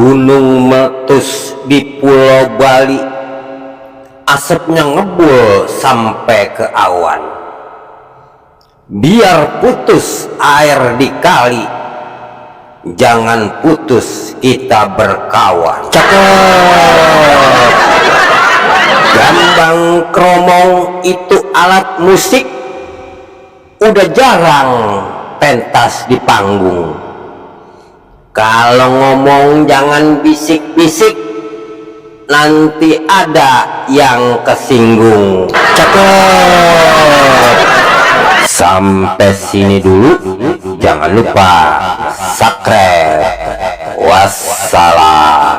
Gunung meletus di Pulau Bali, asapnya ngebul sampai ke awan. Biar putus air di kali, jangan putus kita berkawan. Cakep. Gambang kromong itu alat musik, udah jarang pentas di panggung. Kalau ngomong jangan bisik-bisik, nanti ada yang kesinggung. Cakep. Sampai sini dulu, jangan lupa subscribe. Wassalam.